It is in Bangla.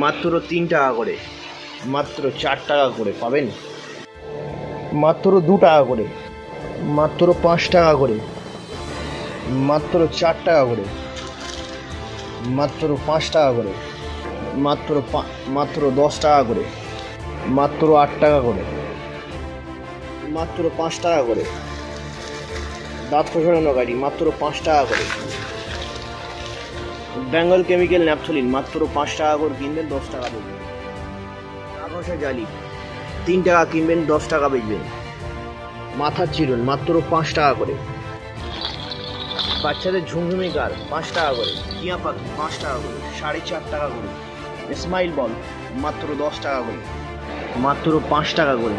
মাত্র 3 টাকা করে, মাত্র 4 টাকা করে পাবেন, মাত্র 2 টাকা করে, মাত্র 5 টাকা করে, মাত্র 4 টাকা করে, মাত্র 5 টাকা করে, মাত্র 10 টাকা করে, মাত্র 8 টাকা করে, মাত্র 5 টাকা করে, দাঁত খোঁচানো গাড়ি মাত্র 5 টাকা করে, বেঙ্গল কেমিক্যাল ন্যাপথলিন মাত্র 5 টাকা করে কিনবেন 10 টাকা বেচবেন, আকাশে জালি 3 টাকা কিনবেন 10 টাকা বেচবেন, মাথার চিরুন মাত্র 5 টাকা করে, বাচ্চাদের ঝুমঝুমি কার 5 টাকা করে, টিয়া পাখি 5 টাকা করে, 4.5 টাকা করে, স্মাইল বল মাত্র 10 টাকা করে, মাত্র 5 টাকা করে।